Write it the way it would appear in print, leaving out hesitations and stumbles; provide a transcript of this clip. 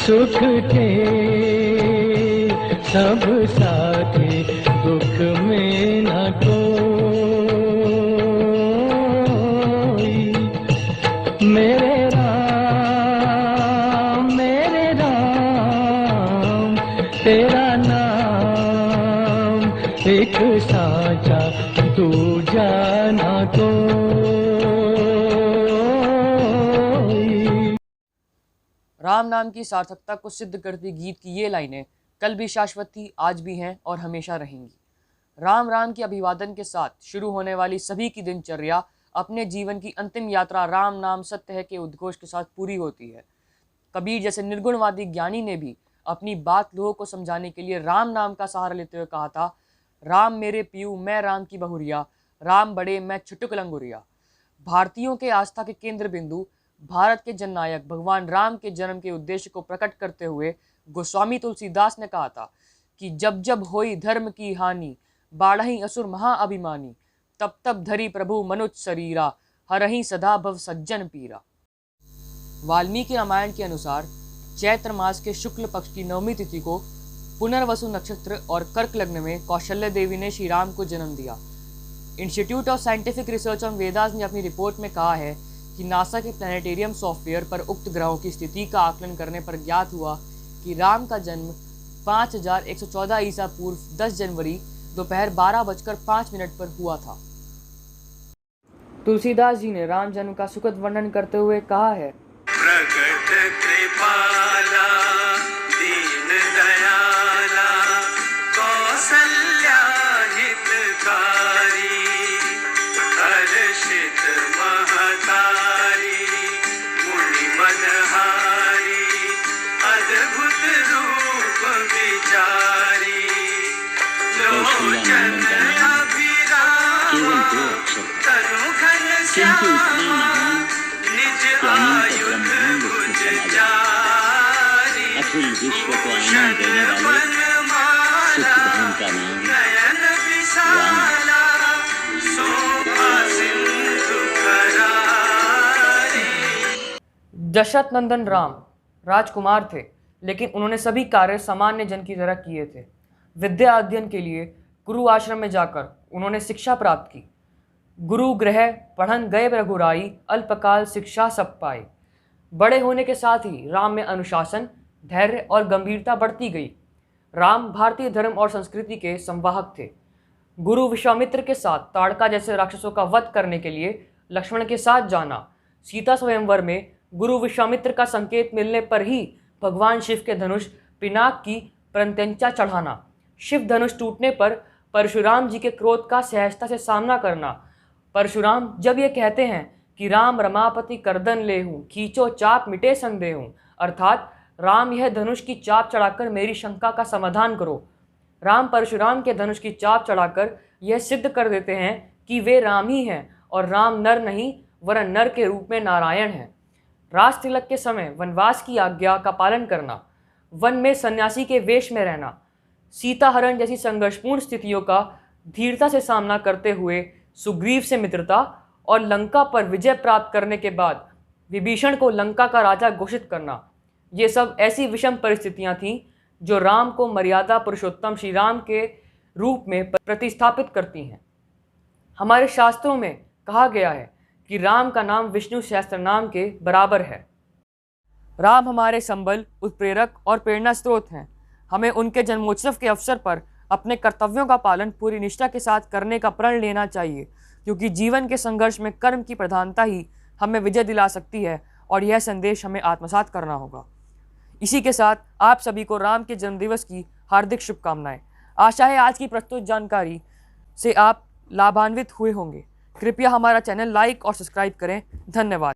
सुख के सब साथी, दुख में न कोई। मेरे राम तेरा नाम एक साचा, दूजा न कोई। राम नाम की सार्थकता को सिद्ध करती गीत की ये लाइनें कल भी शाश्वत थी, आज भी हैं और हमेशा रहेंगी। राम राम के अभिवादन के साथ शुरू होने वाली सभी की दिनचर्या अपने जीवन की अंतिम यात्रा राम नाम सत्य है के उद्घोष के साथ पूरी होती है। कबीर जैसे निर्गुणवादी ज्ञानी ने भी अपनी बात लोगों को समझाने के लिए राम नाम का सहारा लेते हुए कहा था, राम मेरे पियू मैं राम की बहुरिया, राम बड़े मैं छुटुक लंगुरिया। भारतीयों के आस्था के केंद्र बिंदु, भारत के जननायक भगवान राम के जन्म के उद्देश्य को प्रकट करते हुए गोस्वामी तुलसीदास ने कहा था कि जब जब होई धर्म की हानि, बाढ़ही असुर महाअभिमानी, तब तब धरी प्रभु मनुज शरीरा, हरहि सदा भव सज्जन पीरा। वाल्मीकि रामायण के अनुसार चैत्र मास के शुक्ल पक्ष की नवमी तिथि को पुनर्वसु नक्षत्र और कर्क लग्न में कौशल्य देवी ने श्री राम को जन्म दिया। Institute of scientific research on Vedas ने अपनी रिपोर्ट में कहा है कि नासा के प्लानिटेरियम सॉफ्टवेयर पर उक्त ग्रहों की स्थिति का आकलन करने पर ज्ञात हुआ कि राम का जन्म 5114 ईसा पूर्व 10 जनवरी दोपहर 12:05 पर हुआ था। तुलसीदास जी ने राम जन्म का सुखद वर्णन करते हुए कहा है, प्रगट कृपाला दीन दयाला कौसल्या हितकारी, हर्षित महतारी मुनि मनहारी, अद्भुत रूप विचारी, लोचन अभिराम तनु घन श्यामा, निज आयुध भुज जारी, भूषण वनमाला नयन विशाला, शोभा सिंधु करारी। दशरथ नंदन राम राजकुमार थे, लेकिन उन्होंने सभी कार्य सामान्य जन की तरह किए थे। विद्या अध्ययन के लिए गुरु आश्रम में जाकर उन्होंने शिक्षा प्राप्त की। गुरु गृह पढ़न गए रघुराई, अल्पकाल शिक्षा सब पाए। बड़े होने के साथ ही राम में अनुशासन, धैर्य और गंभीरता बढ़ती गई। राम भारतीय धर्म और संस्कृति के संवाहक थे। गुरु विश्वामित्र के साथ ताड़का जैसे राक्षसों का वध करने के लिए लक्ष्मण के साथ जाना। सीता स्वयंवर में गुरु विश्वामित्र का संकेत मिलने पर ही भगवान शिव के धनुष पिनाक की प्रत्यंचा चढ़ाना। शिव धनुष टूटने पर परशुराम जी के क्रोध का सहजता से सामना करना। परशुराम जब ये कहते हैं कि राम रमापति करदन लेहूं, खींचो चाप मिटे संदेहूं, अर्थात राम यह धनुष की चाप चढ़ाकर मेरी शंका का समाधान करो। राम परशुराम के धनुष की चाप चढ़ाकर यह सिद्ध कर देते हैं कि वे राम ही हैं और राम नर नहीं वरन नर के रूप में नारायण हैं। राज तिलक के समय वनवास की आज्ञा का पालन करना, वन में सन्यासी के वेश में रहना, सीता हरण जैसी संघर्षपूर्ण स्थितियों का धीरता से सामना करते हुए सुग्रीव से मित्रता और लंका पर विजय प्राप्त करने के बाद विभीषण को लंका का राजा घोषित करना, ये सब ऐसी विषम परिस्थितियां थीं जो राम को मर्यादा पुरुषोत्तम श्री राम के रूप में प्रतिस्थापित करती हैं। हमारे शास्त्रों में कहा गया है कि राम का नाम विष्णु सहस्त्र नाम के बराबर है। राम हमारे संबल, उत्प्रेरक और प्रेरणा स्रोत हैं। हमें उनके जन्मोत्सव के अवसर पर अपने कर्तव्यों का पालन पूरी निष्ठा के साथ करने का प्रण लेना चाहिए, क्योंकि जीवन के संघर्ष में कर्म की प्रधानता ही हमें विजय दिला सकती है और यह संदेश हमें आत्मसात करना होगा। इसी के साथ आप सभी को राम के जन्मदिवस की हार्दिक शुभकामनाएं। आशा है आज की प्रस्तुत जानकारी से आप लाभान्वित हुए होंगे। कृपया हमारा चैनल लाइक और सब्सक्राइब करें। धन्यवाद।